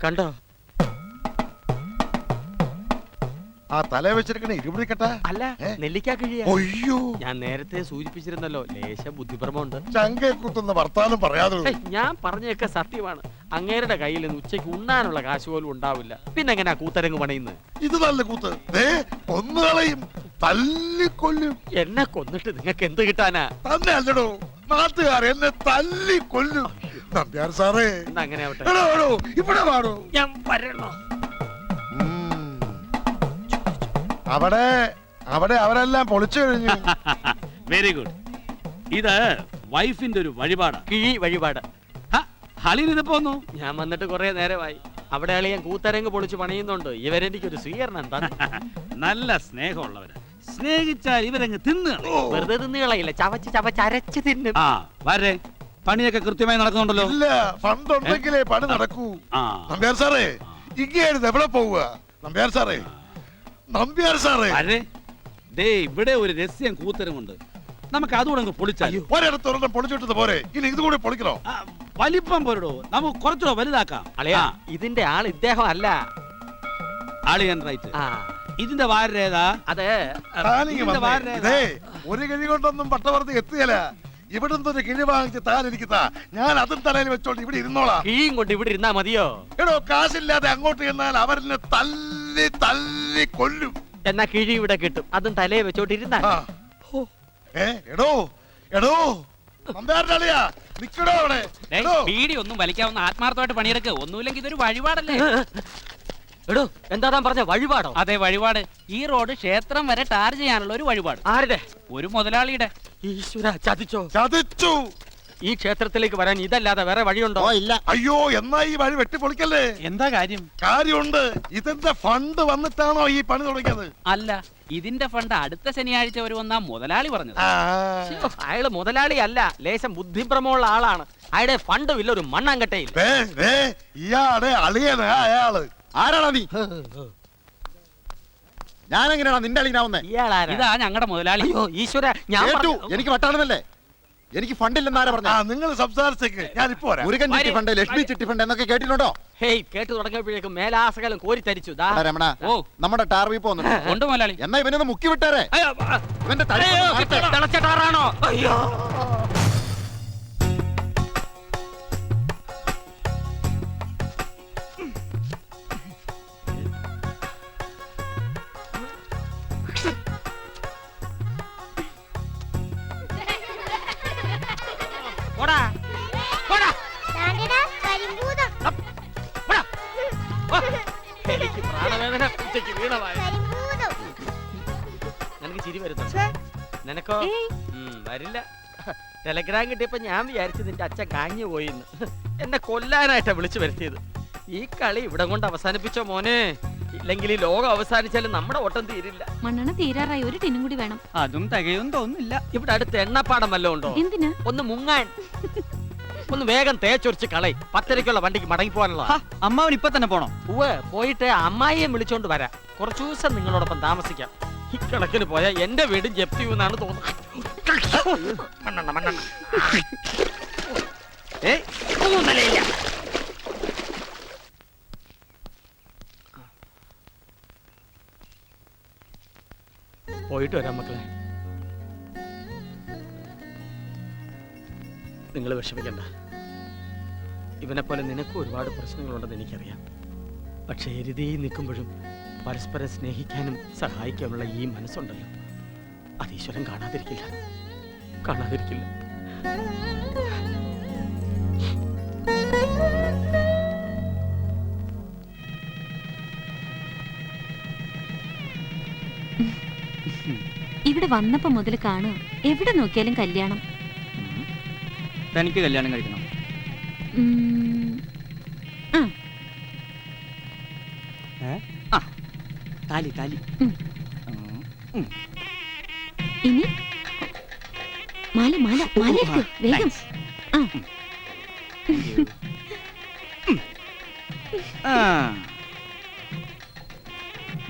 കണ്ടോ ആ തല വെച്ചിരിക്കണേ ഇരുപിടിക്കട്ട അല്ല നെല്ലിക്കാ കിഴിയ. അയ്യോ ഞാൻ നേരത്തെ സൂചിപ്പിച്ചിരുന്നല്ലോ ലേശ ബുദ്ധിപരമുണ്ട്. ചങ്കെ കുത്തുന്ന വർത്താനം പറയാതെ ഞാൻ പറഞ്ഞൊക്കെ സത്യമാണ്. അങ്ങേരുടെ കയ്യിൽ നിന്ന് ഉച്ചയ്ക്ക് ഉണ്ണാനുള്ള കാശ് പോലും ഉണ്ടാവില്ല. പിന്നെ എങ്ങനെയാ കൂത്തരങ്ങ് പണിയുന്നത്? ഇത് നല്ല കൂത്ത് കൊന്നുകളയും തല്ലിക്കൊല്ലും. എന്നെ കൊന്നിട്ട് നിങ്ങൾക്ക് എന്ത് കിട്ടാനാ? തന്നെ അല്ലടോ നാട്ടുകാർ എന്നെ തല്ലിക്കൊല്ലും. നമ്പ്യാർ സാറേ അങ്ങനെ ആവട്ടെ. ഇവിടെ വാടോ. ഞാൻ വരണോ? അവിടെ അവിടെ അവരെല്ലാം പൊളിച്ചു കഴിഞ്ഞു. Very good. ഇത് വൈഫിന്റെ ഒരു വഴിപാടാ. കിഴി വഴിപാട്. ഹളിന് പോന്നു. ഞാൻ വന്നിട്ട് കുറെ നേരമായി. അവിടെ അളിയൻ കൂത്തരങ്ങ് പൊളിച്ച് പണിയുന്നുണ്ട്. ഇവരെനിക്കൊരു സ്വീകരണം തന്നെ. നല്ല സ്നേഹമുള്ളവര്. സ്നേഹിച്ചാൽ ഇവരങ്ങ് തിന്നു. വെറുതെ തിന്നുകളയില്ല, ചവച്ച് ചവച്ച് അരച്ച് തിന്നും. ആ വരെ പണിയൊക്കെ കൃത്യമായി നടക്കുന്നുണ്ടല്ലോ. ഇല്ല ഫണ്ട് ഉണ്ടെങ്കിലേ പണി നടക്കൂ. നമ്പ്യാർ സാറേ ഇങ്ങേരുന്ന് എവിടെ പോവുക? നമ്പ്യാർ സാറേ നമ്പ്യാർ സാറേ ഇവിടെ ഒരു രഹസ്യം കൂത്തരമുണ്ട്. നമുക്ക് അതുകൂടെ പൊളിച്ചാൽ ഒരിടത്ത് പൊളിച്ചിട്ടത് പോരെ, ഇനി ഇതുകൂടെ പൊളിക്കണോ? വലിപ്പം പോരടോ, നമുക്ക് കുറച്ചുകൂടെ വലുതാക്കാം. അളിയാ ഇതിന്റെ ആൾ ഇദ്ദേഹം അല്ല. ആളിയൻ റൈറ്റ്. ഇതിന്റെ വാരേതാ? അതെ ഒരു കിഴി കൊണ്ടൊന്നും പട്ടവർത്തി എത്തുകയല്ല. ഇവിടുന്ന് ഒരു കിഴി വാങ്ങിച്ച് താൻ ഇരിക്കുന്ന ഞാൻ അതും തലയിൽ വെച്ചോണ്ട് ഇവിടെ ഇരുന്നോളാം. കിഴിയും കൊണ്ട് ഇവിടെ ഇരുന്നാ മതിയോ? എടോ കാശില്ലാതെ അങ്ങോട്ട് ചെന്നാൽ അവരെന്നെ തല്ലി തല്ലി കൊല്ലും. എന്നാ കിഴി ഇവിടെ കിട്ടും, അതും തലയെ വെച്ചോണ്ട് ഇരുന്നാ. എടോ എടോ നമ്പ്യാറിനാളിയാ നിക്കടോ അവിടെ. ബീഡി ഒന്നും വലിക്കാവുന്ന ആത്മാർത്ഥമായിട്ട് പണിയെടുക്കുക. ഒന്നുമില്ലെങ്കിൽ ഇതൊരു വഴിപാടല്ലേ? എടോ എന്താ താൻ പറഞ്ഞ വഴിപാടോ? അതെ വഴിപാട്. ഈ റോഡ് ക്ഷേത്രം വരെ ടാർ ചെയ്യാനുള്ള ഒരു വഴിപാട്. ആരുടെ? ഒരു മുതലാളിയുടെ. ഈശ്വര ചതിച്ചോ? ചതിച്ചു. ഈ ക്ഷേത്രത്തിലേക്ക് വരാൻ ഇതല്ലാതെ വേറെ വഴിയുണ്ടോ? ഇല്ല. അയ്യോ എന്നാ ഈ വഴി വെട്ടിപ്പൊളിക്കല്ലേ. എന്താ കാര്യം? കാര്യമുണ്ട്. ഇതിന്റെ ഫണ്ട് വന്നിട്ടാണോ ഈ പണി തുടങ്ങിയത്? അല്ല, ഇതിന്റെ ഫണ്ട് അടുത്ത ശനിയാഴ്ച വരുമെന്നാ മുതലാളി പറഞ്ഞത്. അയാള് മുതലാളി അല്ല, ലേശം ബുദ്ധിഭ്രമമുള്ള ആളാണ്. അയാളുടെ ഫണ്ടും ഇല്ല ഒരു മണ്ണാങ്കട്ടയിൽ. ഇയാളുടെ അളിയനാ അയാള്. ആരാടാ നീ? ഞാനെങ്ങനെയാ നിന്റെ അളിയനാവുന്നേ? ഇതാ ഞങ്ങളുടെ മുതലാളി. ഈശ്വര ഞാൻ എനിക്ക് വട്ടാണെന്നല്ലേ. എനിക്ക് ഫണ്ടില്ലെന്ന് ആരാ പറഞ്ഞ? നിങ്ങൾ സംസാരിച്ചേക്ക് ഞാൻ ഇപ്പൊ വരാം. മുരുകൻ ചിട്ടി ഫണ്ട്, ലക്ഷ്മി ചിട്ടി ഫണ്ട് എന്നൊക്കെ കേട്ടിട്ടുണ്ടോ? ഹേയ് കേട്ടു തുടങ്ങിയപ്പോഴേക്കും മേലാസകലം കോരി തരിച്ചു. രമണ നമ്മുടെ ടാർവി പോകുന്നുണ്ട് മുതലാളി. എന്നാ ഇവനൊന്ന് മുക്കി വിട്ടാരേ. ഇവന്റെ തിളച്ചട്ടാറാണോ? അയ്യോ നിനക്ക് ചിരി വരുന്നു. നിനക്കോ? വരില്ല. ടെലഗ്രാം കിട്ടിയപ്പോ ഞാൻ വിചാരിച്ചു നിന്റെ അച്ഛൻ കാഞ്ഞു പോയിന്ന്. എന്നെ കൊല്ലാനായിട്ടാ വിളിച്ചു വരുത്തിയത്. ഈ കളി ഇവിടെ കൊണ്ട് അവസാനിപ്പിച്ചോ മോനെ, ഇല്ലെങ്കിൽ ഈ ലോകം അവസാനിച്ചാലും നമ്മുടെ ഓട്ടം തീരില്ല. മണ്ണെണ്ണ തീരാറായി, ഒരു ടിന്നും കൂടി വേണം. അതും തികയും തോന്നില്ല. ഇവിടെ അടുത്ത് എണ്ണപ്പാടം വല്ലതും ഉണ്ടോ? എന്തിനാ? ഒന്ന് മുങ്ങാൻ. ഒന്ന് വേഗം തേച്ചൊരിച്ച് കളയി. 10:30 വണ്ടിക്ക് മടങ്ങി പോകാനുള്ള. അമ്മാവൻ ഇപ്പൊ തന്നെ പോണോ? പോയിട്ട് അമ്മായിയെ വിളിച്ചോണ്ട് വരാം. കുറച്ചു ദിവസം നിങ്ങളോടൊപ്പം താമസിക്കാം. ഈ കണക്കിന് പോയാ എന്റെ വീട് ജപ്തി ചെയ്യുമെന്നാണ് തോന്നുന്നത്. പോയിട്ട് വരാം മക്കളെ. നിങ്ങൾ വിഷമിക്കണ്ട. ഇവനെ പോലെ നിനക്കും ഒരുപാട് പ്രശ്നങ്ങളുണ്ടെന്ന് എനിക്കറിയാം. പക്ഷേ എരുതി നിൽക്കുമ്പോഴും പരസ്പരം സ്നേഹിക്കാനും സഹായിക്കാനുള്ള ഈ മനസ്സുണ്ടല്ലോ, അത് ഈശ്വരൻ കാണാതിരിക്കില്ല. ഇവിടെ വന്നപ്പോ മുതൽ കാണുക, എവിടെ നോക്കിയാലും കല്യാണം. തനിക്ക് കല്യാണം കഴിക്കണം? താലി താലി. ഇനി മാല മാല മാല എടുക്ക് വേഗം.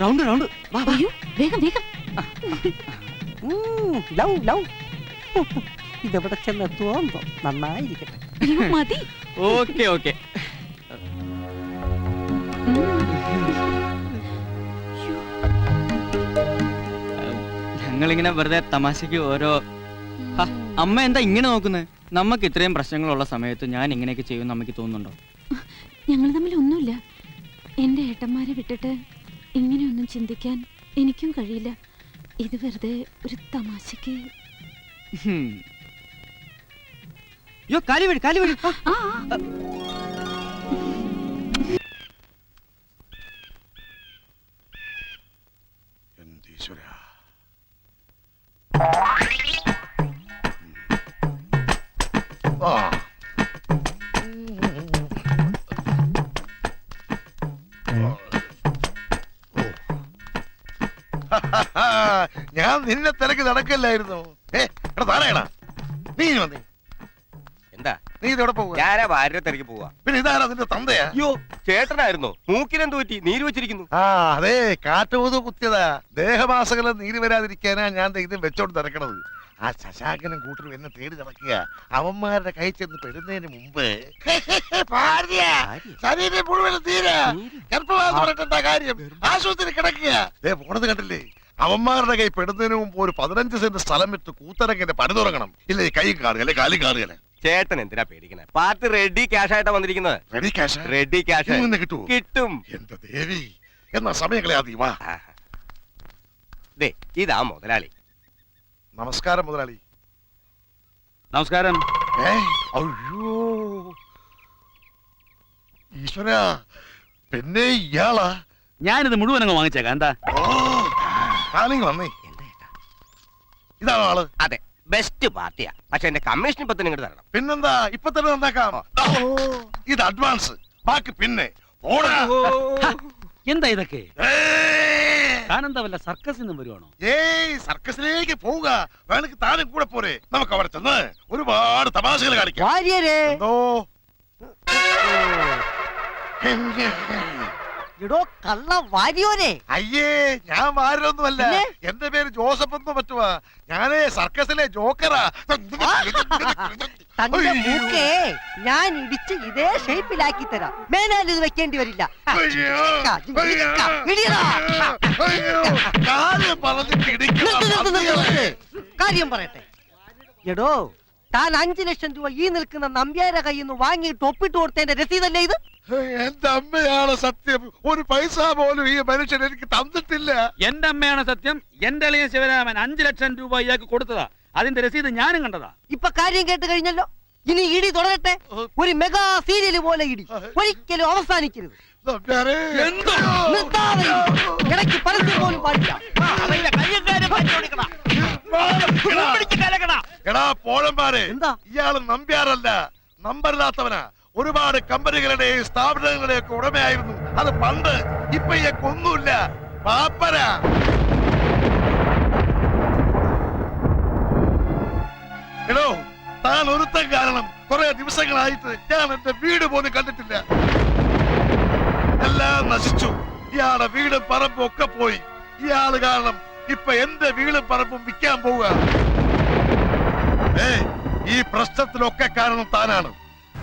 Round round. അയ്യോ വേഗം വേഗം. Love love. ഇതെവിടെ ചെന്നെത്തുവോ നന്നായിരിക്കട്ടെ. അയ്യോ, മതി. Okay okay. ഞങ്ങളിങ്ങനെ വെറുതെ തമാശക്ക് ഓരോ അമ്മ എന്താ ഇങ്ങനെ നോക്കുന്നത്? നമുക്ക് ഇത്രയും പ്രശ്നങ്ങളുള്ള സമയത്ത് ഞാൻ ഇങ്ങനെയൊക്കെ ചെയ്യുമെന്ന് അമ്മയ്ക്ക് തോന്നുന്നുണ്ടോ? ഞങ്ങൾ തമ്മിൽ ഒന്നുമില്ല. എന്റെ ഏട്ടന്മാരെ വിട്ടിട്ട് ഇങ്ങനെയൊന്നും ചിന്തിക്കാൻ എനിക്കും കഴിയില്ല. ഇത് വെറുതെ ഒരു തമാശക്ക്. യോ കാലി വീട് കാലി വീട്. ആ എന്തീശ്വരാ. ആ. ഞാൻ നിന്നെ തിരക്ക് നടക്കല്ലായിരുന്നു. എടാ താരായണ, നീ ഇനി വന്നേ. എന്താ നീ ഇതെവിടെ പോവുക? ഞാനാ ഭാര്യ തിരക്ക് പോവാ. പിന്നെ ഇതാരാ നിന്റെ തന്തയാ? അയ്യോ ചേട്ടനായിരുന്നോ? മൂക്കിനെന്ത് പറ്റി? നീര് വെച്ചിരിക്കുന്നു. ആ അതെ, കാട്ടുപോത് കുത്തിയതാ. ദേഹമാസകലം നീര് വരാതിരിക്കാനാ ഞാൻ ദേ ഇത് വെച്ചോണ്ട് തിരക്കണത്. ആ ശശാങ്കനും കൂട്ടരും എന്നെ തേടി നടക്കുക. അവന്മാരുടെ കൈ ചെന്ന് പെടുന്നതിന് മുമ്പ് ഭാര്യ ശരീരം മുഴുവനും തീരെ ഗർഭവാസം പറഞ്ഞിട്ടെന്താ കാര്യം? ആശുപത്രി കിടക്കുക. ദേ പോണത് കണ്ടില്ലേ? അവന്മാരുടെ കൈ പെടുന്നതിന് മുമ്പ് ഒരു 15 സെന്റ് സ്ഥലം വിട്ട് കൂത്തരങ്ങിന്റെ പണി തുടങ്ങണം. ഇല്ലേ കൈയും കാണുകയല്ലേ കാലും കാണുകയല്ലേ. ചേട്ടൻ എന്തിനാ പേടിക്കണേ? പാർട്ടി റെഡി ക്യാഷ് ആയിട്ടാ വന്നിരിക്കുന്നത്. Ready cash? റെഡി ക്യാഷ് കിട്ടുമോ? കിട്ടും. എന്റെ ദേവി, എന്നാ സമയങ്ങളെ ആദ്യം വാ. ദേ ഇതാ മുതലാളി. നമസ്കാരം മുതലാളി. നമസ്കാരം. അയ്യോ ഈശ്വര, പിന്നെ ഇയാളാ? ഞാനിത് മുഴുവൻ അങ്ങ് വാങ്ങിച്ചേക്കാം. എന്താ കാലിങ് വന്നേ. ഇതാണോ ആള്? അതെ, ബെസ്റ്റ് പാർട്ടിയാ. പക്ഷെ എന്റെ കമ്മീഷൻ ഇപ്പൊ തന്നെ ഇങ്ങോട്ട് തരണം. പിന്നെന്താ, ഇപ്പൊ തന്നെ നന്നാക്കാം. ഇത് അഡ്വാൻസ്, ബാക്കി പിന്നെ. എന്താ ഇതൊക്കെ? ഏയ്! താനെന്താ വല്ല സർക്കസിൽ നിന്നും വരുവാണോ? ഏയ് സർക്കസിലേക്ക് പോവുക. വേണമെങ്കിൽ താനും കൂടെ പോരെ. നമുക്ക് അവിടെ ചെന്ന് ഒരുപാട് തമാശകൾ കാണിക്കാം. എന്തോ എടോ കള്ള വാരിയോരെ. അയ്യേ, ഞാൻ വാരൊന്നുമല്ല. എന്റെ പേര് ജോസഫ് എന്ന് പറ്റുവാ. ഞാനേ സർക്കസിലെ ജോക്കറാ. തന്റെ മൂക്കേ ഞാൻ ഇടിച്ച് ഇതേ ഷേപ്പിലാക്കി തരാം. മേനാൽ ഇത് വെക്കേണ്ടി വരില്ല. അയ്യോ, അയ്യോ, ഇടിയടാ. അയ്യോ, കാര്യം പറഞ്ഞിട്ട് ഇടിക്കണം. കാര്യം പറയട്ടെ. എടോ താൻ 5 ലക്ഷം രൂപ ഈ നിൽക്കുന്ന നമ്പ്യാരെ കയ്യിൽ നിന്ന് വാങ്ങിയിട്ട് ഒപ്പിട്ട് കൊടുത്തതിന്റെ രസീതല്ലേ ഇത്? എന്റെ അമ്മയാണ് സത്യം. ഒരു പൈസ പോലും ഈ മനുഷ്യൻ എനിക്ക് തന്നിട്ടില്ല. എന്റെ അമ്മയാണ് സത്യം. എന്റെ അളിയൻ ശിവരാമൻ 5 ലക്ഷം രൂപ ഇയാൾക്ക് കൊടുത്തതാ. അതിന്റെ രസീത് ഞാനും കണ്ടതാ. ഇപ്പൊ കാര്യം കേട്ട് കഴിഞ്ഞല്ലോ. ഇനി ഇടി തുടരട്ടെ. ഒരു മെഗാ സീരിയൽ പോലെ ഇടി. ഒരിക്കലും അവസാനിക്കരുത്. നമ്പ്യാരെ, നിർത്താതെ ഇടയ്ക്ക് പരസ്യം പോലും പാടില്ല. എടാ പോഴന്മാരെ, എന്താ? ഇയാള് നമ്പ്യാരല്ല, നമ്പരില്ലാത്തവനാ. ഒരുപാട് കമ്പനികളുടെയും സ്ഥാപനങ്ങളുടെയും ഒക്കെ ഉടമയായിരുന്നു. അത് പണ്ട്. ഇപ്പൊ ഇയൊന്നുമില്ല. പാപ്പരാ. എടോ, താൻ ഒരുത്തൻ കാരണം കുറെ ദിവസങ്ങളായിട്ട് ഞാൻ എന്റെ വീട് പോലും കണ്ടിട്ടില്ല. എല്ലാം നശിച്ചു. ഇയാളുടെ വീടും പറമ്പും ഒക്കെ പോയി. ഇയാള് കാരണം ഇപ്പൊ എന്റെ വീടും പറമ്പും വിൽക്കാൻ പോവുക. ഈ പ്രശ്നത്തിലൊക്കെ കാരണം താനാണ്.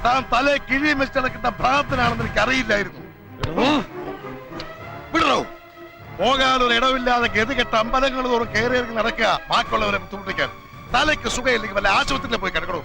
താൻ തലേ കിഴിയും വെച്ചടക്കുന്ന ഭ്രാന്തനാണെന്ന് എനിക്ക് അറിയില്ലായിരുന്നു. വിടണോ? പോകാനൊരു ഇടവില്ലാതെ ഗതികെട്ട അമ്പലങ്ങൾ തോറും കയറി ഇറങ്ങി നടക്കുക. ബാക്കിയുള്ളവരെ ബുദ്ധിമുട്ടിക്കാൻ. തലയ്ക്ക് സുഖമില്ലെങ്കിൽ വല്ല ആശുപത്രിയിൽ പോയി കിടക്കണോ?